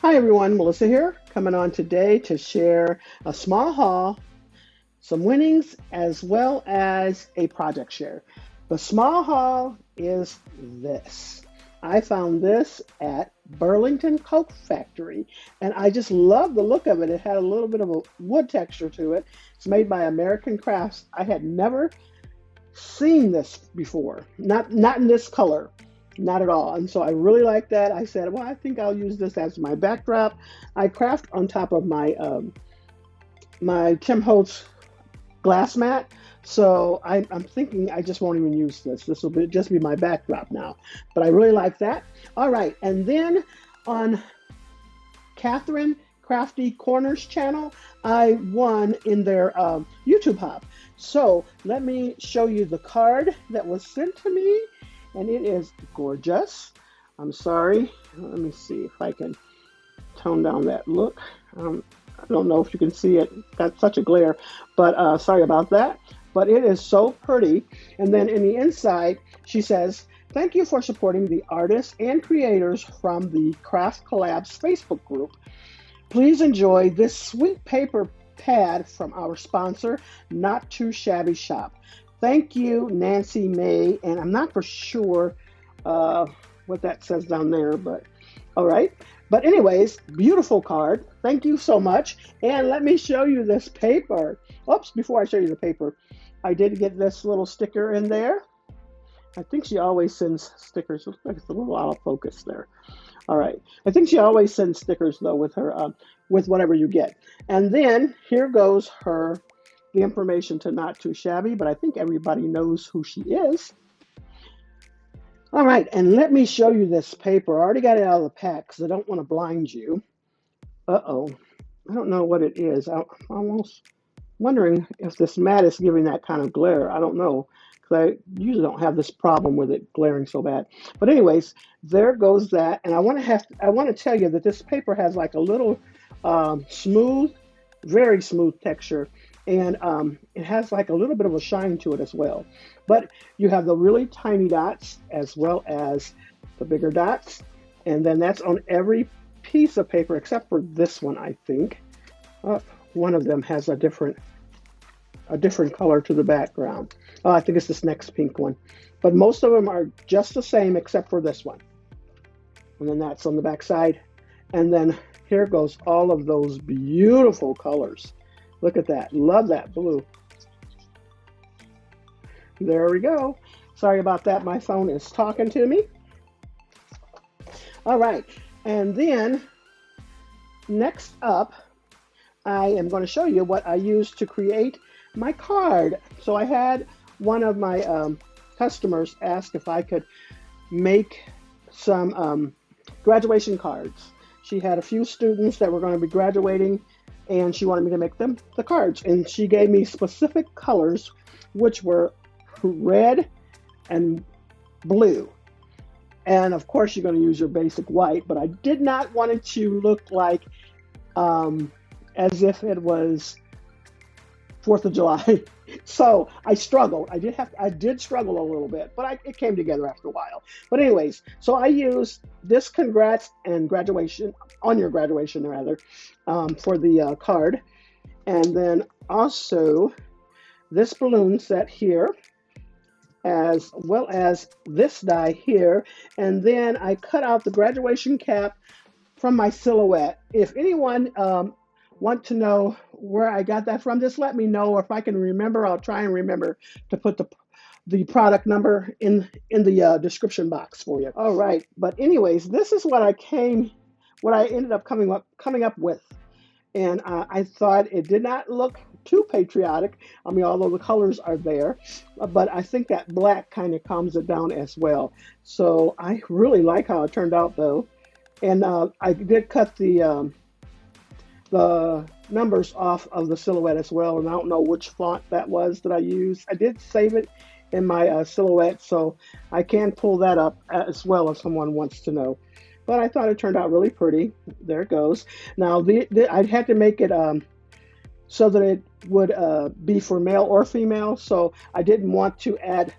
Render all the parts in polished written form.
Hi everyone, Melissa here, coming on today to share a small haul, some winnings, as well as a project share. The small haul is this. I found this at Burlington Coke Factory, and I just love the look of it. It had a little bit of a wood texture to it. It's made by American Crafts. I had never seen this before, not in this color, not at all. And so I really like that. I said, well, I think I'll use this as my backdrop. I craft on top of my Tim Holtz glass mat. So I'm thinking I just won't even use this. This will just be my backdrop now. But I really like that. All right, and then on Catherine Crafty Corners channel, I won in their YouTube hop. So let me show you the card that was sent to me, and it is gorgeous. I'm sorry. Let me see if I can tone down that look. I don't know if you can see it. Got such a glare, but sorry about that. But it is so pretty. And then in the inside, she says, "Thank you for supporting the artists and creators from the Craft Collabs Facebook group. Please enjoy this sweet paper pad from our sponsor, Not Too Shabby Shop. Thank you, Nancy May." And I'm not for sure what that says down there, but all right. But anyways, beautiful card. Thank you so much. And let me show you this paper. Oops, before I show you the paper, I did get this little sticker in there. I think she always sends stickers. Looks like it's a little out of focus there. All right. I think she always sends stickers though with her with whatever you get. And then here goes the information to Not Too Shabby, but I think everybody knows who she is. All right, and let me show you this paper. I already got it out of the pack because I don't want to blind you. Uh-oh. I don't know what it is. I'm almost wondering if this mat is giving that kind of glare. I don't know because I usually don't have this problem with it glaring so bad. But anyways, there goes that. And I want to tell you that this paper has like a little smooth, very smooth texture, and it has like a little bit of a shine to it as well. But you have the really tiny dots as well as the bigger dots, and then that's on every piece of paper except for this one, I think. One of them has a different color to the background. Oh, I think it's this next pink one. But most of them are just the same except for this one. And then that's on the back side. And then here goes all of those beautiful colors. Look at that. Love that blue. There we go. Sorry about that. My phone is talking to me. All right. And then next up, I am going to show you what I used to create my card. So I had one of my customers ask if I could make some graduation cards. She had a few students that were going to be graduating, and she wanted me to make them the cards. And she gave me specific colors, which were red and blue. And of course, you're going to use your basic white, but I did not want it to look like as if it was 4th of July. So I struggled. I did struggle a little bit, but it came together after a while. But anyways, so I used this congrats and graduation, on your graduation rather, for the card. And then also this balloon set here, as well as this die here. And then I cut out the graduation cap from my silhouette. If anyone want to know where I got that from, just let me know. Or if I can remember, I'll try and remember to put the product number in the description box for you. All right, but anyways, this is what I ended up coming up with, and I thought it did not look too patriotic. I mean, although the colors are there, but I think that black kind of calms it down as well. So I really like how it turned out, though, and I did cut the numbers off of the silhouette as well, and I don't know which font that was that I used. I did save it in my silhouette, so I can pull that up as well if someone wants to know. But I thought it turned out really pretty. There it goes. Now, I had to make it so that it would be for male or female, so I didn't want to add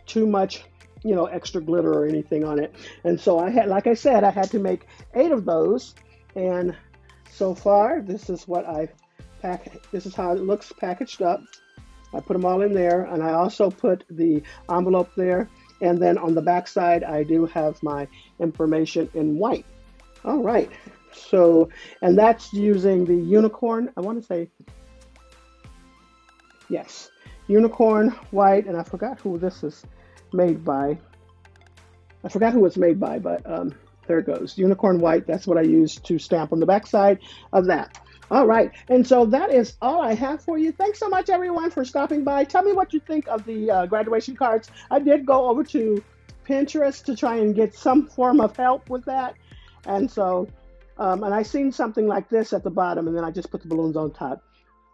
too much, extra glitter or anything on it. And so like I said, I had to make 8 of those. And so far, this is what I pack. This is how it looks packaged up. I put them all in there, and I also put the envelope there. And then on the back side, I do have my information in white. All right. So, and that's using the unicorn. I want to say, yes, unicorn white. And I forgot who this is made by. I forgot who it's made by, but there it goes. Unicorn white. That's what I use to stamp on the backside of that. All right. And so that is all I have for you. Thanks so much, everyone, for stopping by. Tell me what you think of the graduation cards. I did go over to Pinterest to try and get some form of help with that. And so, and I seen something like this at the bottom, and then I just put the balloons on top.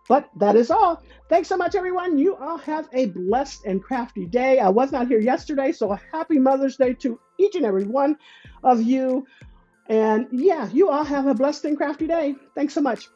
But that is all. Thanks so much, everyone. You all have a blessed and crafty day. I was not here yesterday, so a happy Mother's Day to each and every one of you. And yeah, you all have a blessed and crafty day. Thanks so much.